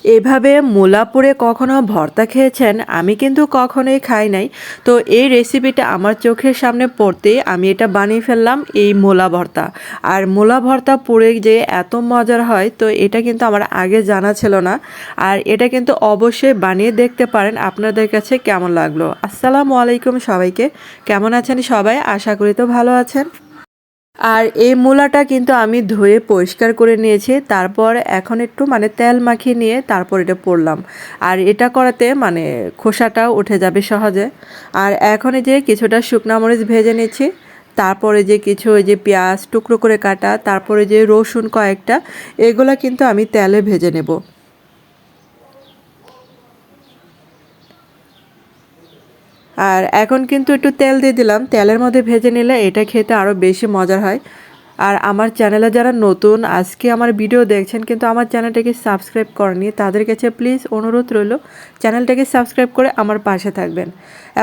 এভাবে মূলা পুড়ে কখনো ভর্তা খেয়েছেন? আমি কিন্তু কখনোই খাই নাই। তো এই রেসিপিটা আমার চোখের সামনে পড়তেই আমি এটা বানিয়ে ফেললাম, এই মূলা ভর্তা। আর মূলা ভর্তা পুড়ে যে এত মজার হয়, তো এটা কিন্তু আমার আগে জানা ছিল না। আর এটা কিন্তু অবশ্যই বানিয়ে দেখতে পারেন, আপনাদের কাছে কেমন লাগলো। আসসালামু আলাইকুম সবাইকে। কেমন আছেন সবাই? আশা করি তো ভালো আছেন। আর এই মূলাটা কিন্তু আমি ধুয়ে পরিষ্কার করে নিয়েছি। তারপর এখন একটু তেল মাখিয়ে নিয়ে তারপর এটা পোড়লাম। আর এটা করাতে খোসাটাও উঠে যাবে সহজে। আর এখন এই যে কিছুটা শুকনা মরিচ ভেজে নিচ্ছি। তারপরে যে কিছু ওই যে পেঁয়াজ টুকরো করে কাটা, তারপরে যে রসুন কয়েকটা, এগুলা কিন্তু আমি তেলে ভেজে নেব। আর এখন কিন্তু একটু তেল দিয়ে দিলাম। তেলের মধ্যে ভেজে নিলে এটা খেতে আরও বেশি মজার হয়। আর আমার চ্যানেলে যারা নতুন আজকে আমার ভিডিও দেখছেন কিন্তু আমার চ্যানেলটাকে সাবস্ক্রাইব করেনি, তাদের কাছে প্লিজ অনুরোধ রইল চ্যানেলটাকে সাবস্ক্রাইব করে আমার পাশে থাকবেন।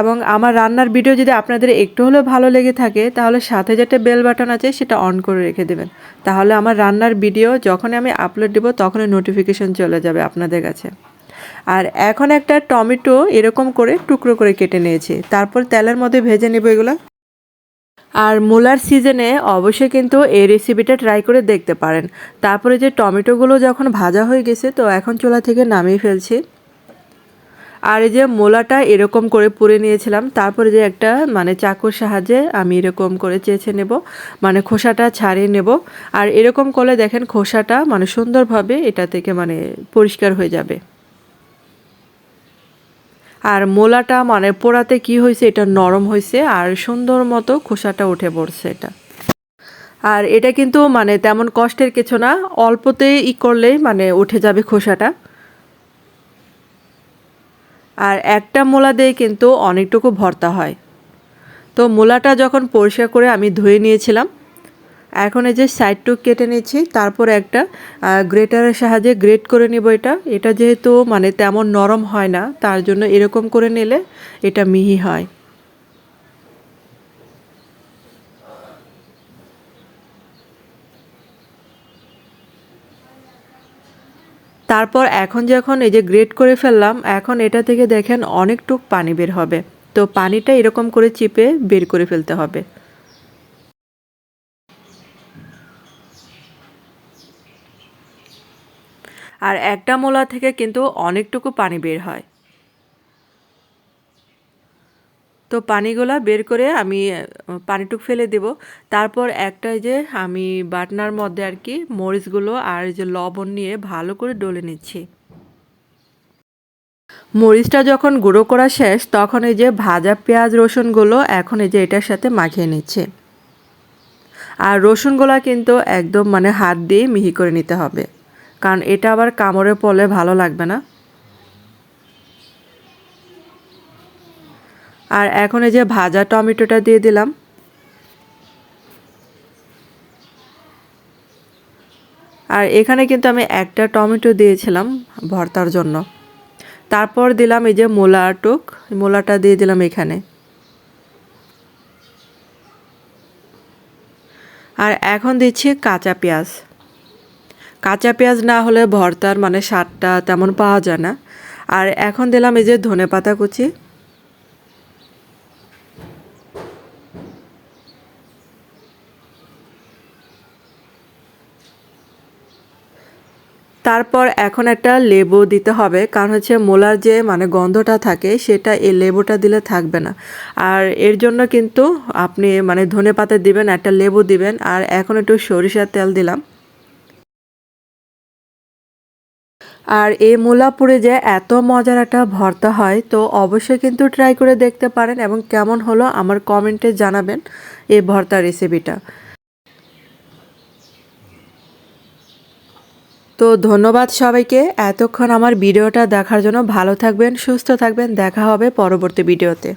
এবং আমার রান্নার ভিডিও যদি আপনাদের একটু হলেও ভালো লেগে থাকে, তাহলে সাথে যেটা বেল বাটন আছে সেটা অন করে রেখে দেবেন। তাহলে আমার রান্নার ভিডিও যখনই আমি আপলোড দেব তখনই নোটিফিকেশন চলে যাবে আপনাদের কাছে। আর এখন একটা টমেটো এরকম করে টুকরো করে কেটে নিয়েছি। তারপর তেলের মধ্যে ভেজে নেব এগুলো। আর মূলার সিজনে অবশ্যই কিন্তু এই রেসিপিটা ট্রাই করে দেখতে পারেন। তারপরে যে টমেটোগুলো যখন ভাজা হয়ে গেছে, তো এখন চুলা থেকে নামিয়ে ফেলছি। আর এই যে মূলাটা এরকম করে পুড়ে নিয়েছিলাম, তারপরে যে একটা চাকুর সাহায্যে আমি এরকম করে চেঁচে নেব, খোসাটা ছাড়িয়ে নেব। আর এরকম করলে দেখেন খোসাটা সুন্দরভাবে এটা থেকে পরিষ্কার হয়ে যাবে। আর মূলাটা পোড়াতে কি হয়েছে, এটা নরম হয়েছে আর সুন্দর মতো খোসাটা উঠে পড়ছে এটা। আর এটা কিন্তু তেমন কষ্টের কিছু না, অল্পতে করলেই উঠে যাবে খোসাটা। আর একটা মূলা দিয়ে কিন্তু অনেকটুকু ভর্তা হয়। তো মূলাটা যখন পরিষ্কার করে আমি ধুয়ে নিয়েছিলাম, এখন এই যে সাইডটুক কেটে নিচ্ছি। তারপর একটা গ্রেটারের সাহায্যে গ্রেট করে নিব এটা। এটা যেহেতু তেমন নরম হয় না, তার জন্য এরকম করে নিলে এটা মিহি হয়। তারপর এখন যখন এই যে গ্রেট করে ফেললাম, এখন এটা থেকে দেখেন অনেকটুক পানি বের হবে। তো পানিটা এরকম করে চিপে বের করে ফেলতে হবে। আর একটা মূলা থেকে কিন্তু অনেকটুকু পানি বের হয়। তো পানিগুলা বের করে আমি পানিটুক ফেলে দেব। তারপর একটা এই যে আমি বাটনার মধ্যে আর কি মরিচগুলো আর এই যে লবণ নিয়ে ভালো করে ডলে নিচ্ছি। মরিচটা যখন গুঁড়ো করা শেষ, তখন এই যে ভাজা পেঁয়াজ রসুনগুলো এখন এই যে এটার সাথে মাখিয়ে নিচ্ছে। আর রসুনগুলা কিন্তু একদম হাত দিয়ে মিহি করে নিতে হবে, কারণ এটা আবার কামড়ে পড়লে ভালো লাগবে না। আর এখন এই যে ভাজা টমেটোটা দিয়ে দিলাম। আর এখানে কিন্তু আমি একটা টমেটো দিয়েছিলাম ভর্তার জন্য। তারপর দিলাম এই যে মূলাটা দিয়ে দিলাম এখানে। আর এখন দিচ্ছি কাঁচা পেঁয়াজ। কাঁচা পেঁয়াজ না হলে ভর্তার স্বাদটা তেমন পাওয়া যায় না। আর এখন দিলাম এই যে ধনেপাতা কুচি। তারপর এখন একটা লেবু দিতে হবে, কারণ হচ্ছে মূলার যে গন্ধটা থাকে সেটা এই লেবুটা দিলে থাকবে না। আর এর জন্য কিন্তু আপনি ধনেপাতা দিবেন, একটা লেবু দিবেন। আর এখন একটু সরিষার তেল দিলাম। আর এই মূলা পুড়ে যে এত মজার একটা ভর্তা হয়, তো অবশ্যই কিন্তু ট্রাই করে দেখতে পারেন এবং কেমন হলো আমার কমেন্টে জানাবেন এই ভর্তা রেসিপিটা। তো ধন্যবাদ সবাইকে এতক্ষণ আমার ভিডিওটা দেখার জন্য। ভালো থাকবেন, সুস্থ থাকবেন, দেখা হবে পরবর্তী ভিডিওতে।